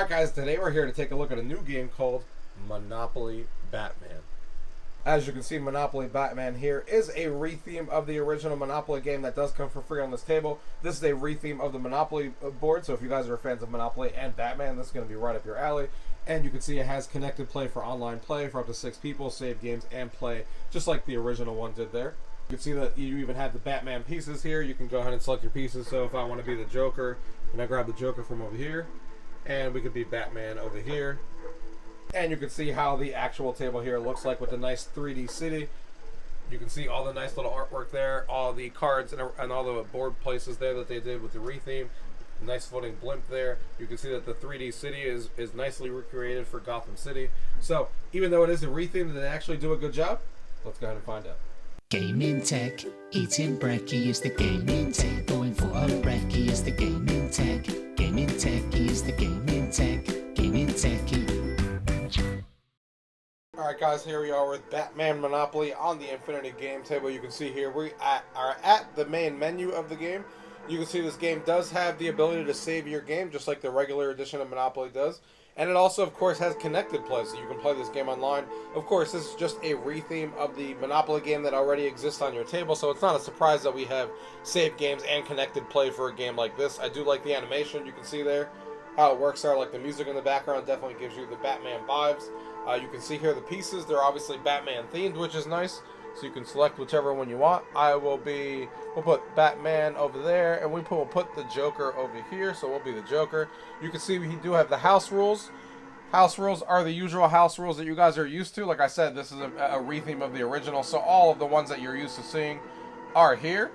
Alright guys, today we're here to take a look at a new game called Monopoly Batman. As you can see, Monopoly Batman here is a retheme of the original Monopoly game that does come for free on this table. This is a retheme of the Monopoly board, so if you guys are fans of Monopoly and Batman, this is going to be right up your alley. And you can see it has connected play for online play for up to 6 people, save games and play, just like the original one did there. You can see that you even have the Batman pieces here. You can go ahead and select your pieces, so if I want to be the Joker, and I grab the Joker from over here, and we could be Batman over here. And you can see how the actual table here looks like with the nice 3D city. You can see all the nice little artwork there, all the cards and all the board places there that they did with the retheme. Nice floating blimp there. You can see that the 3D city is nicely recreated for Gotham City. So even though it is a retheme, did they actually do a good job? Let's go ahead and find out. Gaming tech, eating brekkie is the gaming tech. Going for a recce is the gaming tech. Gaming tech is the gaming tech. Gaming techie. Alright guys, here we are with Batman Monopoly on the Infinity game table. You can see here we are at the main menu of the game. You can see this game does have the ability to save your game just like the regular edition of Monopoly does. And it also, of course, has connected play, so you can play this game online. Of course, this is just a retheme of the Monopoly game that already exists on your table, so it's not a surprise that we have save games and connected play for a game like this. I do like the animation. You can see there how it works there. Like the music in the background definitely gives you the Batman vibes. You can see here the pieces. They're obviously Batman themed, which is nice. So you can select whichever one you want. We'll put Batman over there, and we'll put the Joker over here, so we'll be the Joker. You can see we do have the house rules. House rules are the usual house rules that you guys are used to. Like I said, this is a retheme of the original, so all of the ones that you're used to seeing are here.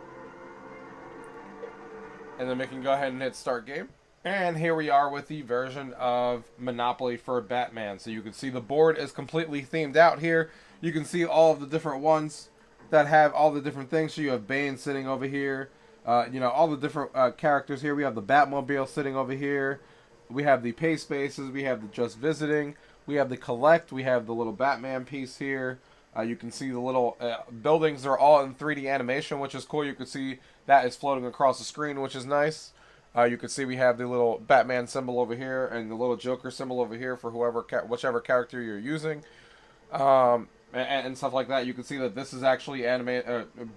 And then we can go ahead and hit start game. And here we are with the version of Monopoly for Batman. So you can see the board is completely themed out here. You can see all of the different ones that have all the different things. So you have Bane sitting over here. All the different characters here. We have the Batmobile sitting over here. We have the pay spaces. We have the just visiting. We have the collect. We have the little Batman piece here. You can see the little buildings are all in 3D animation, which is cool. You can see that is floating across the screen, which is nice. You can see we have the little Batman symbol over here and the little Joker symbol over here for whichever character you're using. And stuff like that. You can see that this is actually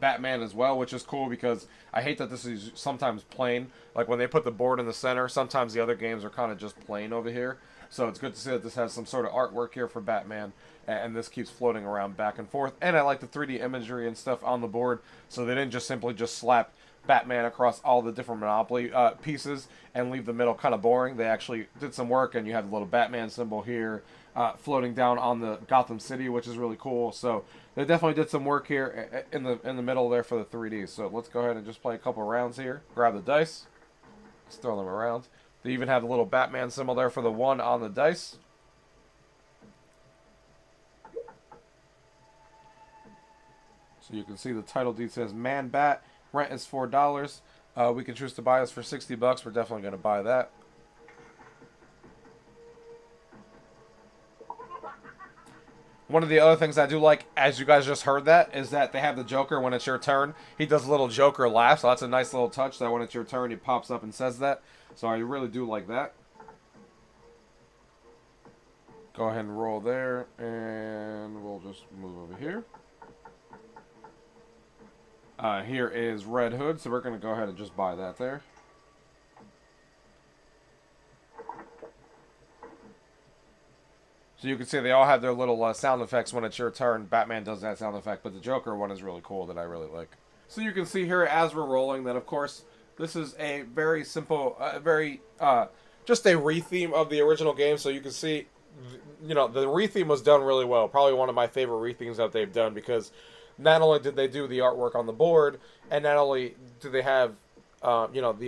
Batman as well, which is cool because I hate that this is sometimes plain. Like when they put the board in the center, sometimes the other games are kind of just plain over here. So it's good to see that this has some sort of artwork here for Batman, and this keeps floating around back and forth. And I like the 3D imagery and stuff on the board, so they didn't just simply slap Batman across all the different Monopoly pieces and leave the middle kind of boring. They actually did some work, and you have the little Batman symbol here floating down on the Gotham City, which is really cool. So they definitely did some work here in the middle there for the 3D. So let's go ahead and just play a couple rounds here. Grab the dice. Let's throw them around. They even have the little Batman symbol there for the 1 on the dice. So you can see the title deed says Man Bat. Rent is $4. We can choose to buy this for $60. We're definitely going to buy that. One of the other things I do like, as you guys just heard that, is that they have the Joker when it's your turn. He does a little Joker laugh, so that's a nice little touch that when it's your turn, he pops up and says that. So I really do like that. Go ahead and roll there, and we'll just move over here. Here is Red Hood, so we're going to go ahead and just buy that there. So you can see they all have their little sound effects when it's your turn. Batman does that sound effect, but the Joker one is really cool that I really like. So you can see here as we're rolling that, of course, this is a very simple, just a retheme of the original game. So you can see, the retheme was done really well. Probably one of my favorite rethemes that they've done because not only did they do the artwork on the board, and not only do they have, the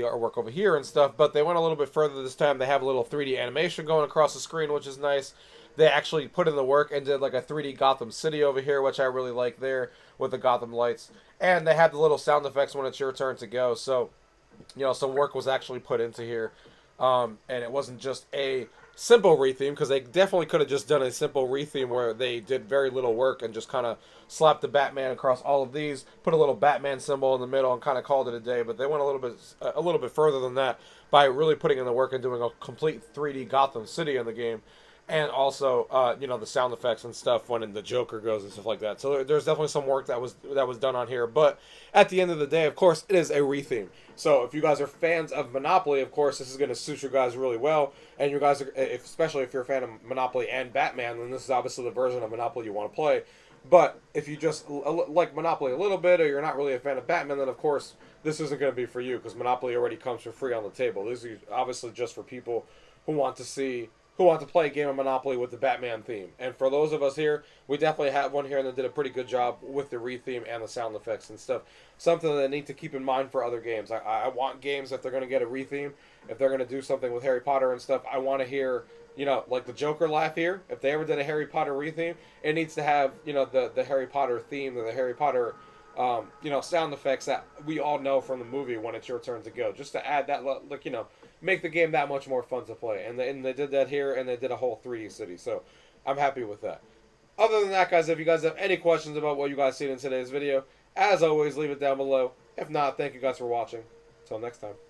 artwork over here and stuff, but they went a little bit further this time. They have a little 3D animation going across the screen, which is nice. They actually put in the work and did like a 3D Gotham City over here, which I really like there with the Gotham lights. And they have the little sound effects when it's your turn to go. So, some work was actually put into here. And it wasn't just a simple retheme, because they definitely could have just done a simple retheme where they did very little work and just kind of slapped the Batman across all of these, put a little Batman symbol in the middle, and kind of called it a day. But they went a little bit further than that by really putting in the work and doing a complete 3D Gotham City in the game, and also the sound effects and stuff when the Joker goes and stuff like that. So there's definitely some work that was done on here. But at the end of the day, of course, it is a retheme. So if you guys are fans of Monopoly, of course, this is going to suit you guys really well. And you guys, especially if you're a fan of Monopoly and Batman, then this is obviously the version of Monopoly you want to play. But if you just like Monopoly a little bit, or you're not really a fan of Batman, then of course this isn't going to be for you, because Monopoly already comes for free on the table. This is obviously just for people who want to play a game of Monopoly with the Batman theme. And for those of us here, we definitely have one here, and they did a pretty good job with the retheme and the sound effects and stuff. Something that I need to keep in mind for other games. I want games, if they're going to get a retheme, if they're going to do something with Harry Potter and stuff, I want to hear, like the Joker laugh here. If they ever did a Harry Potter retheme, it needs to have, the Harry Potter theme, or the Harry Potter sound effects that we all know from the movie when it's your turn to go. Just to add that, make the game that much more fun to play. And they did that here, and they did a whole 3D city. So I'm happy with that. Other than that, guys, if you guys have any questions about what you guys seen in today's video, as always, leave it down below. If not, thank you guys for watching. Until next time.